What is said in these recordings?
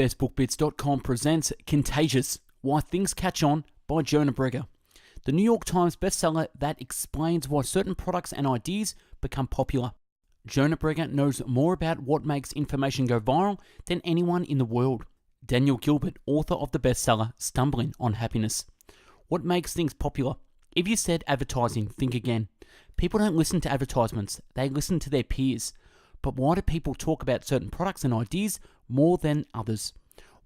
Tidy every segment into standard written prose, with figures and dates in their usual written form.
BestBookBits.com presents Contagious, Why Things Catch On by Jonah Berger, the New York Times bestseller that explains why certain products and ideas become popular. Jonah Berger knows more about what makes information go viral than anyone in the world. Daniel Gilbert, author of the bestseller Stumbling on Happiness. What makes things popular? If you said advertising, think again. People don't listen to advertisements, they listen to their peers. But why do people talk about certain products and ideas more than others?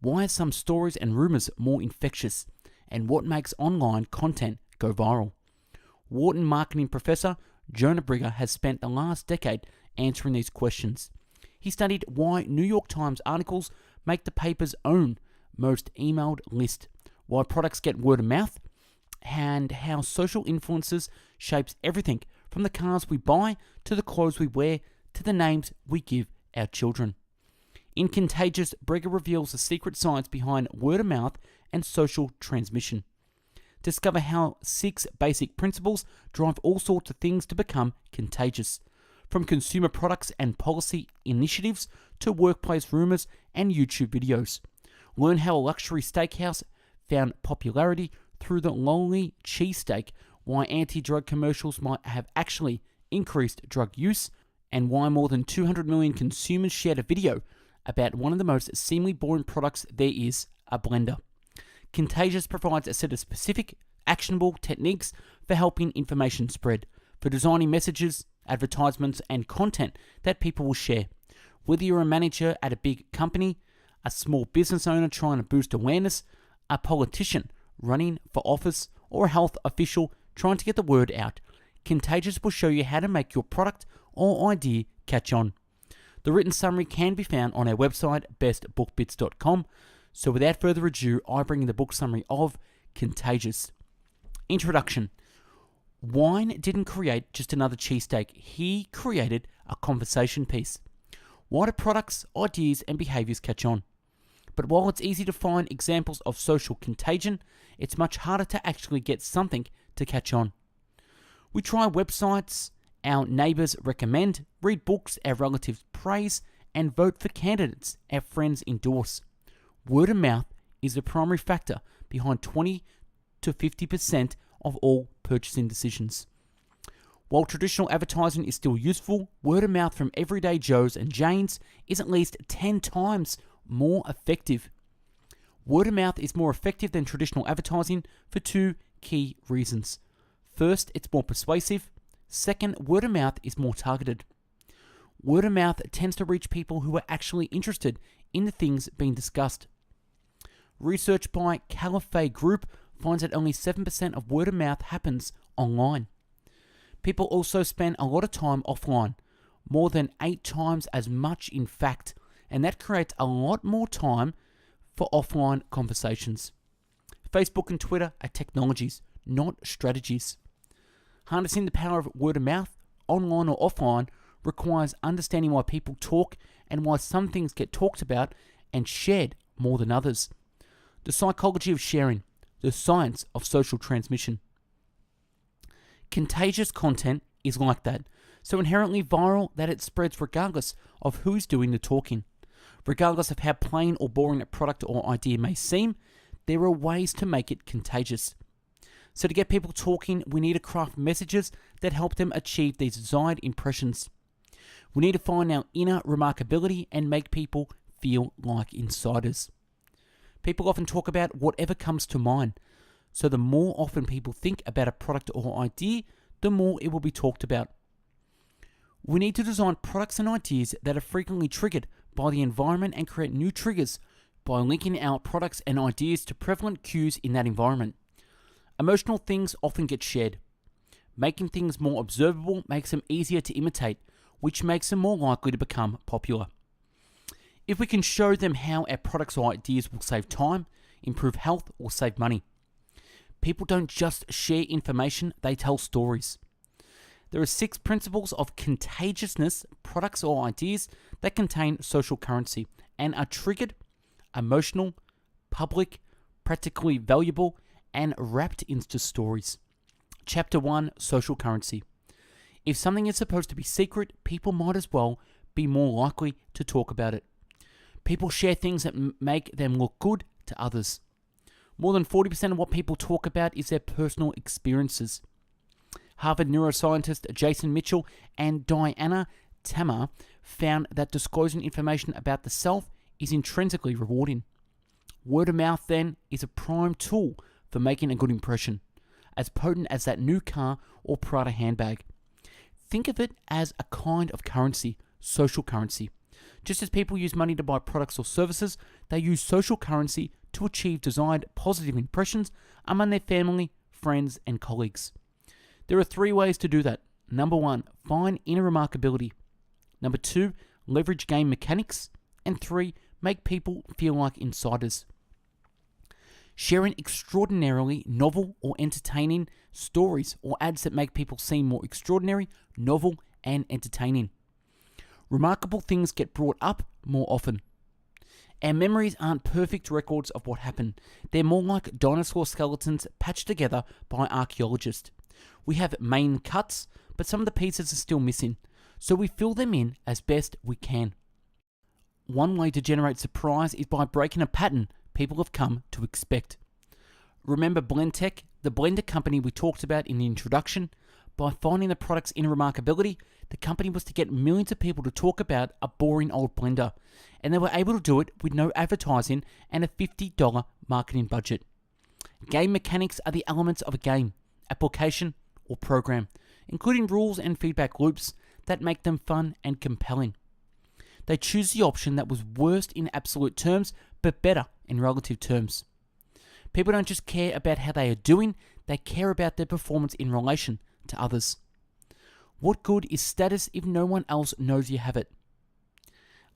Why are some stories and rumors more infectious? And what makes online content go viral? Wharton marketing professor Jonah Berger has spent the last decade answering these questions. He studied why New York Times articles make the paper's own most emailed list, why products get word of mouth, and how social influences shapes everything from the cars we buy to the clothes we wear to the names we give our children. In Contagious, Berger reveals the secret science behind word of mouth and social transmission. Discover how 6 basic principles drive all sorts of things to become contagious, from consumer products and policy initiatives to workplace rumors and YouTube videos. Learn how a luxury steakhouse found popularity through the lonely cheesesteak, why anti-drug commercials might have actually increased drug use, and why more than 200 million consumers shared a video about one of the most seemingly boring products there is, a blender. Contagious provides a set of specific, actionable techniques for helping information spread, for designing messages, advertisements, and content that people will share. Whether you're a manager at a big company, a small business owner trying to boost awareness, a politician running for office, or a health official trying to get the word out, Contagious will show you how to make your product or idea catch on. The written summary can be found on our website, bestbookbits.com. So without further ado, I bring you the book summary of Contagious. Introduction. Wine didn't create just another cheesesteak. He created a conversation piece. Why do products, ideas, and behaviors catch on? But while it's easy to find examples of social contagion, it's much harder to actually get something to catch on. We try websites our neighbours recommend, read books our relatives praise, and vote for candidates our friends endorse. Word of mouth is the primary factor behind 20 to 50% of all purchasing decisions. While traditional advertising is still useful, word of mouth from everyday Joes and Janes is at least 10 times more effective. Word of mouth is more effective than traditional advertising for 2 key reasons. First, it's more persuasive. Second, word of mouth is more targeted. Word of mouth tends to reach people who are actually interested in the things being discussed. Research by Caliphate Group finds that only 7% of word of mouth happens online. People also spend a lot of time offline, more than 8 times as much in fact, and that creates a lot more time for offline conversations. Facebook and Twitter are technologies, not strategies. Harnessing the power of word of mouth, online or offline, requires understanding why people talk and why some things get talked about and shared more than others. The psychology of sharing, the science of social transmission. Contagious content is like that, so inherently viral that it spreads regardless of who's doing the talking. Regardless of how plain or boring a product or idea may seem, there are ways to make it contagious. So to get people talking, we need to craft messages that help them achieve these desired impressions. We need to find our inner remarkability and make people feel like insiders. People often talk about whatever comes to mind, so the more often people think about a product or idea, the more it will be talked about. We need to design products and ideas that are frequently triggered by the environment and create new triggers by linking our products and ideas to prevalent cues in that environment. Emotional things often get shared. Making things more observable makes them easier to imitate, which makes them more likely to become popular. If we can show them how our products or ideas will save time, improve health, or save money. People don't just share information, they tell stories. There are 6 principles of contagiousness, products or ideas that contain social currency and are triggered, emotional, public, practically valuable, and wrapped into stories. Chapter 1, Social Currency. If something is supposed to be secret, people might as well be more likely to talk about it. People share things that make them look good to others. More than 40% of what people talk about is their personal experiences. Harvard neuroscientist Jason Mitchell and Diana Tamar found that disclosing information about the self is intrinsically rewarding. Word of mouth, then, is a prime tool for making a good impression, as potent as that new car or Prada handbag. Think of it as a kind of currency, social currency. Just as people use money to buy products or services, they use social currency to achieve desired positive impressions among their family, friends, and colleagues. There are 3 ways to do that. Number 1, find inner remarkability. Number 2, leverage game mechanics. And 3, make people feel like insiders. Sharing extraordinarily novel or entertaining stories or ads that make people seem more extraordinary, novel, and entertaining. Remarkable things get brought up more often. Our memories aren't perfect records of what happened. They're more like dinosaur skeletons patched together by archaeologists. We have main cuts, but some of the pieces are still missing, so we fill them in as best we can. One way to generate surprise is by breaking a pattern people have come to expect. Remember Blendtec, the blender company we talked about in the introduction? By finding the product's inner remarkability, the company was to get millions of people to talk about a boring old blender, and they were able to do it with no advertising and a $50 marketing budget. Game mechanics are the elements of a game, application, or program, including rules and feedback loops that make them fun and compelling. They choose the option that was worst in absolute terms, but better in relative terms. People don't just care about how they are doing, they care about their performance in relation to others. What good is status if no one else knows you have it?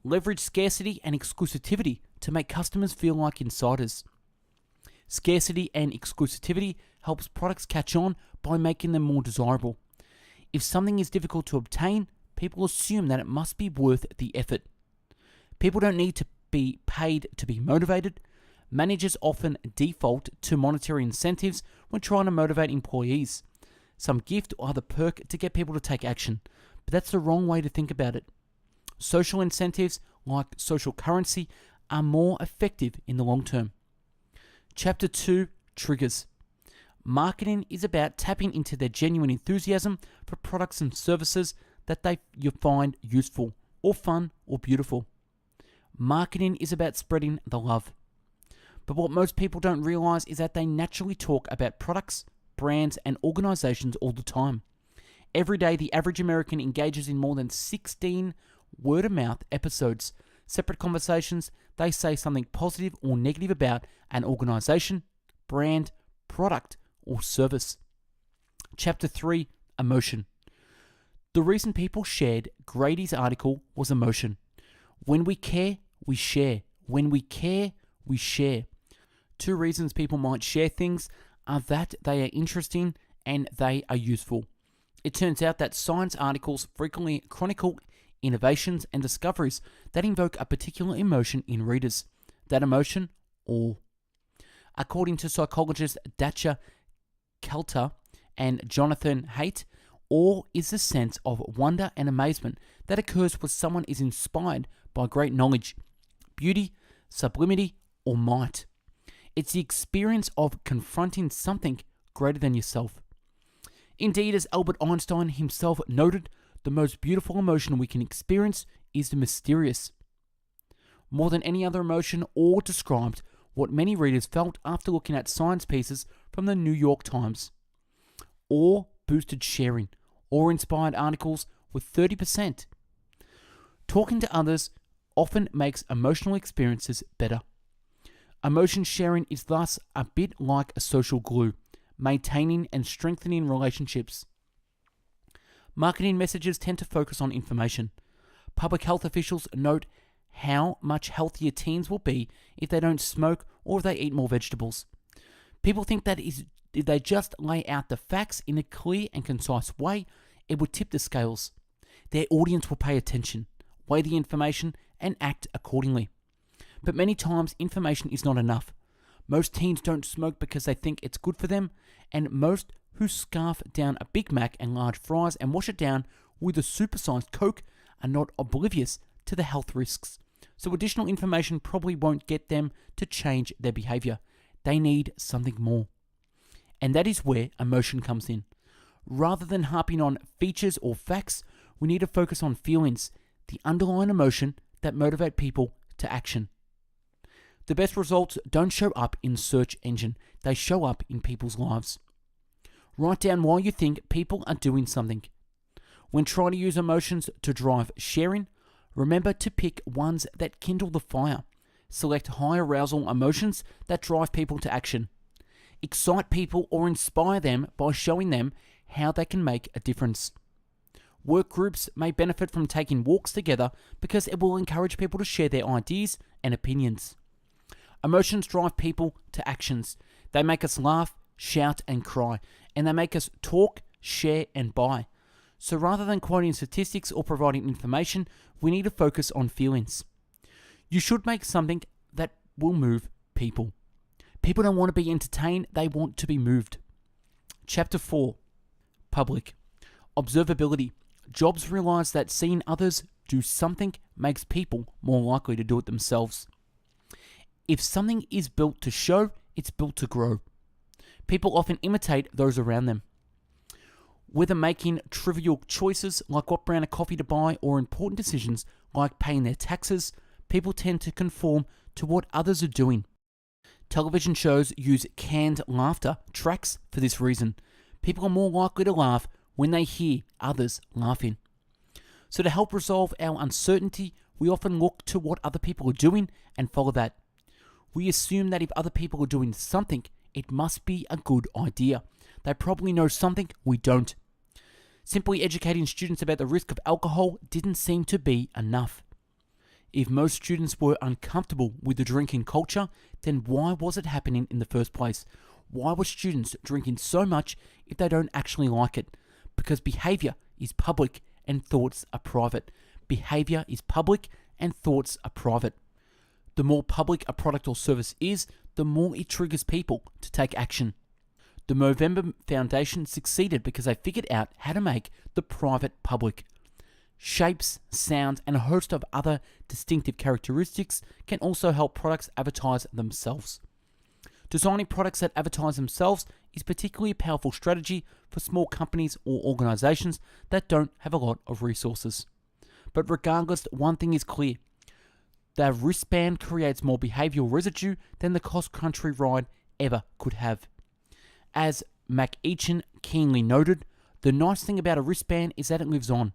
Leverage scarcity and exclusivity to make customers feel like insiders. Scarcity and exclusivity helps products catch on by making them more desirable. If something is difficult to obtain, people assume that it must be worth the effort. People don't need to be paid to be motivated. Managers often default to monetary incentives when trying to motivate employees. Some gift or other perk to get people to take action, but that's the wrong way to think about it. Social incentives, like social currency, are more effective in the long term. Chapter 2, Triggers. Marketing is about tapping into their genuine enthusiasm for products and services that you find useful, or fun, or beautiful. Marketing is about spreading the love. But what most people don't realize is that they naturally talk about products, brands, and organizations all the time. Every day, the average American engages in more than 16 word-of-mouth episodes, separate conversations. They say something positive or negative about an organization, brand, product, or service. Chapter 3, Emotion. The reason people shared Grady's article was emotion. When we care, we share. When we care, we share. 2 reasons people might share things are that they are interesting and they are useful. It turns out that science articles frequently chronicle innovations and discoveries that invoke a particular emotion in readers. That emotion, awe. According to psychologists Dacha Kelter and Jonathan Haidt, awe is the sense of wonder and amazement that occurs when someone is inspired by great knowledge, beauty, sublimity, or might. It's the experience of confronting something greater than yourself. Indeed, as Albert Einstein himself noted, the most beautiful emotion we can experience is the mysterious. More than any other emotion, awe described what many readers felt after looking at science pieces from the New York Times. Awe boosted sharing. Awe-inspired articles were 30%. Talking to others often makes emotional experiences better. Emotion sharing is thus a bit like a social glue, maintaining and strengthening relationships. Marketing messages tend to focus on information. Public health officials note how much healthier teens will be if they don't smoke or if they eat more vegetables. People think that if they just lay out the facts in a clear and concise way, it would tip the scales. Their audience will pay attention, weigh the information, and act accordingly. But many times, information is not enough. Most teens don't smoke because they think it's good for them, and most who scarf down a Big Mac and large fries and wash it down with a supersized Coke are not oblivious to the health risks. So additional information probably won't get them to change their behavior. They need something more. And that is where emotion comes in. Rather than harping on features or facts, we need to focus on feelings, the underlying emotion that motivate people to action. The best results don't show up in search engine, they show up in people's lives. Write down why you think people are doing something. When trying to use emotions to drive sharing, remember to pick ones that kindle the fire. Select high arousal emotions that drive people to action. Excite people or inspire them by showing them how they can make a difference. Work groups may benefit from taking walks together because it will encourage people to share their ideas and opinions. Emotions drive people to actions. They make us laugh, shout, and cry, and they make us talk, share, and buy. So rather than quoting statistics or providing information, we need to focus on feelings. You should make something that will move people. People don't want to be entertained, they want to be moved. Chapter 4. Public. Observability. Jobs realize that seeing others do something makes people more likely to do it themselves. If something is built to show, it's built to grow. People often imitate those around them. Whether making trivial choices like what brand of coffee to buy or important decisions like paying their taxes, people tend to conform to what others are doing. Television shows use canned laughter tracks for this reason. People are more likely to laugh when they hear others laughing. So to help resolve our uncertainty, we often look to what other people are doing and follow that. We assume that if other people are doing something, it must be a good idea. They probably know something we don't. Simply educating students about the risk of alcohol didn't seem to be enough. If most students were uncomfortable with the drinking culture, then why was it happening in the first place? Why were students drinking so much if they don't actually like it? Because behavior is public and thoughts are private. Behavior is public and thoughts are private. The more public a product or service is, the more it triggers people to take action. The Movember Foundation succeeded because they figured out how to make the private public. Shapes, sound, and a host of other distinctive characteristics can also help products advertise themselves. Designing products that advertise themselves is particularly a powerful strategy for small companies or organizations that don't have a lot of resources. But regardless, one thing is clear. The wristband creates more behavioral residue than the cross-country ride ever could have. As McEachin keenly noted, the nice thing about a wristband is that it lives on.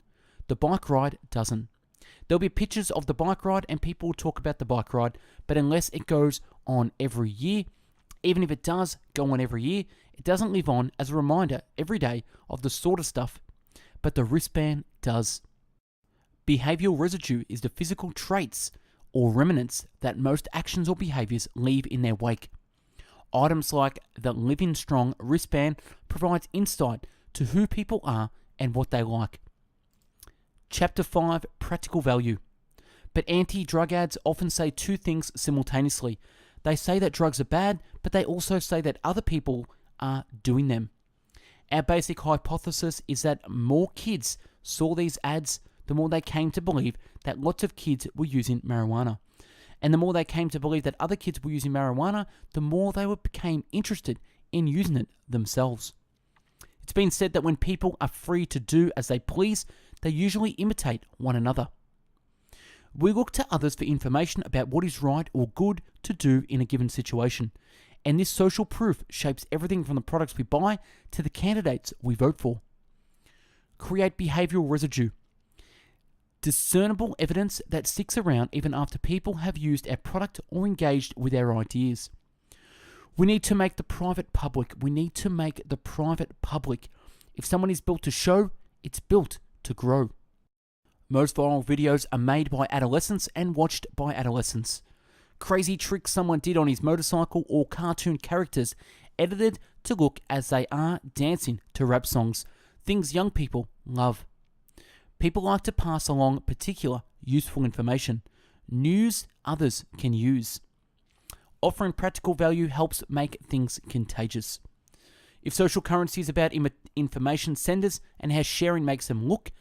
The bike ride doesn't. There'll be pictures of the bike ride and people will talk about the bike ride, but unless it goes on every year, even if it does go on every year, it doesn't live on as a reminder every day of the sort of stuff. But the wristband does. Behavioral residue is the physical traits or remnants that most actions or behaviors leave in their wake. Items like the Living Strong wristband provides insight to who people are and what they like. Chapter 5. Practical value. But anti-drug ads often say two things simultaneously. They say that drugs are bad, but they also say that other people are doing them. Our basic hypothesis is that more kids saw these ads, the more they came to believe that lots of kids were using marijuana. And the more they came to believe that other kids were using marijuana, the more they became interested in using it themselves. It's been said that when people are free to do as they please, they usually imitate one another. We look to others for information about what is right or good to do in a given situation. And this social proof shapes everything from the products we buy to the candidates we vote for. Create behavioral residue. Discernible evidence that sticks around even after people have used our product or engaged with our ideas. We need to make the private public. We need to make the private public. If someone is built to show, it's built to grow. Most viral videos are made by adolescents and watched by adolescents. Crazy tricks someone did on his motorcycle or cartoon characters edited to look as they are dancing to rap songs. Things young people love. People like to pass along particular useful information. News others can use. Offering practical value helps make things contagious. If social currency is about information senders and how sharing makes them look,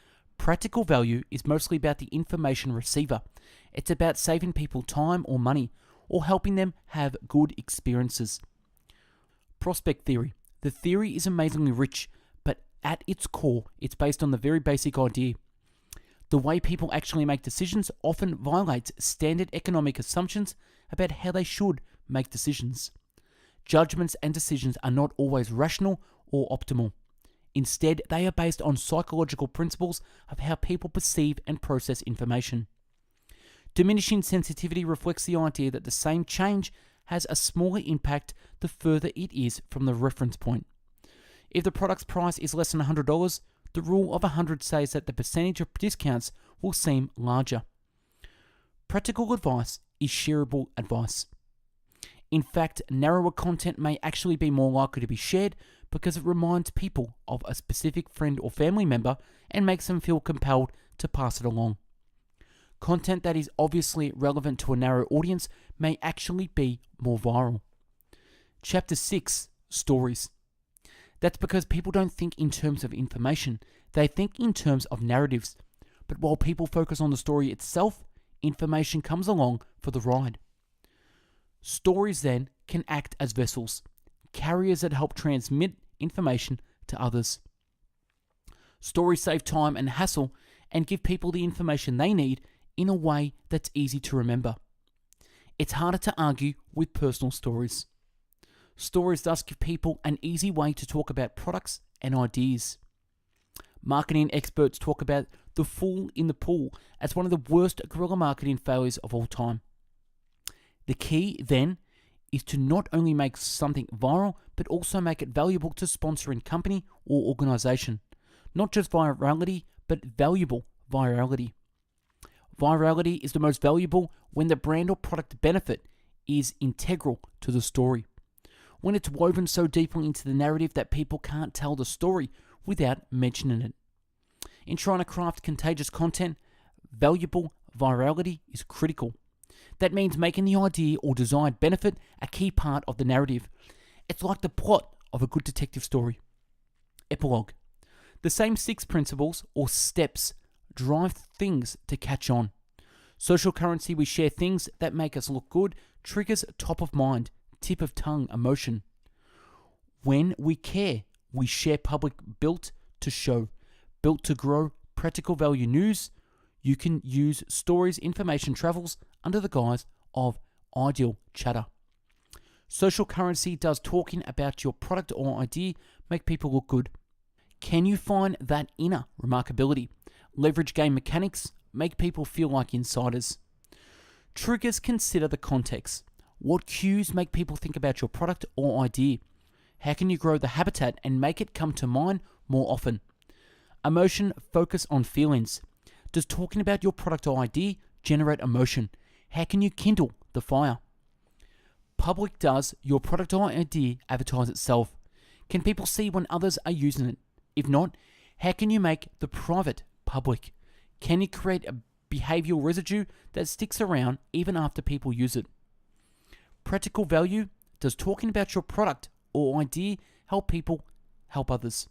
Practical value is mostly about the information receiver. It's about saving people time or money, or helping them have good experiences. Prospect theory. The theory is amazingly rich, but at its core, it's based on the very basic idea. The way people actually make decisions often violates standard economic assumptions about how they should make decisions. Judgments and decisions are not always rational or optimal. Instead, they are based on psychological principles of how people perceive and process information. Diminishing sensitivity reflects the idea that the same change has a smaller impact the further it is from the reference point. If the product's price is less than $100, the rule of 100 says that the percentage of discounts will seem larger. Practical advice is shareable advice. In fact, narrower content may actually be more likely to be shared because it reminds people of a specific friend or family member and makes them feel compelled to pass it along. Content that is obviously relevant to a narrow audience may actually be more viral. Chapter 6, Stories. That's because people don't think in terms of information, they think in terms of narratives. But while people focus on the story itself, information comes along for the ride. Stories then can act as vessels, carriers that help transmit information to others. Stories save time and hassle and give people the information they need in a way that's easy to remember. It's harder to argue with personal stories. Stories thus give people an easy way to talk about products and ideas. Marketing experts talk about the fool in the pool as one of the worst guerrilla marketing failures of all time. The key, then, is to not only make something viral, but also make it valuable to sponsoring company or organization. Not just virality, but valuable virality. Virality is the most valuable when the brand or product benefit is integral to the story. When it's woven so deeply into the narrative that people can't tell the story without mentioning it. In trying to craft contagious content, valuable virality is critical. That means making the idea or desired benefit a key part of the narrative. It's like the plot of a good detective story. Epilogue. The same 6 principles or steps drive things to catch on. Social currency, we share things that make us look good, triggers top of mind, tip of tongue emotion. When we care, we share public built to show, built to grow, practical value news. You can use stories, information travels under the guise of ideal chatter. Social currency does talking about your product or idea make people look good. Can you find that inner remarkability? Leverage game mechanics, make people feel like insiders. Triggers consider the context. What cues make people think about your product or idea? How can you grow the habitat and make it come to mind more often? Emotion, focus on feelings. Does talking about your product or idea generate emotion? How can you kindle the fire? Public, does your product or idea advertise itself? Can people see when others are using it? If not, how can you make the private public? Can you create a behavioral residue that sticks around even after people use it? Practical value, does talking about your product or idea help people help others?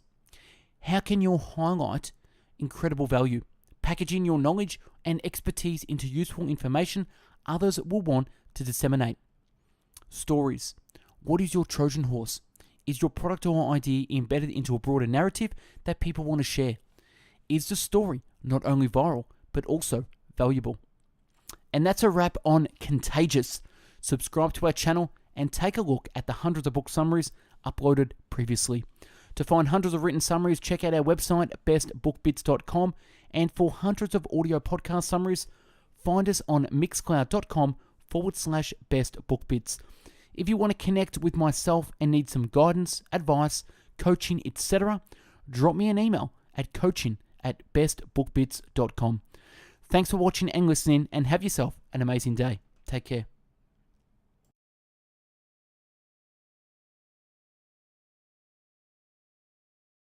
How can you highlight incredible value? Packaging your knowledge and expertise into useful information others will want to disseminate. Stories. What is your Trojan horse? Is your product or idea embedded into a broader narrative that people want to share? Is the story not only viral, but also valuable? And that's a wrap on Contagious. Subscribe to our channel and take a look at the hundreds of book summaries uploaded previously. To find hundreds of written summaries, check out our website, bestbookbits.com. And for hundreds of audio podcast summaries, find us on mixcloud.com/bestbookbits. If you want to connect with myself and need some guidance, advice, coaching, etc., drop me an email at coaching@bestbookbits.com. Thanks for watching and listening, and have yourself an amazing day. Take care.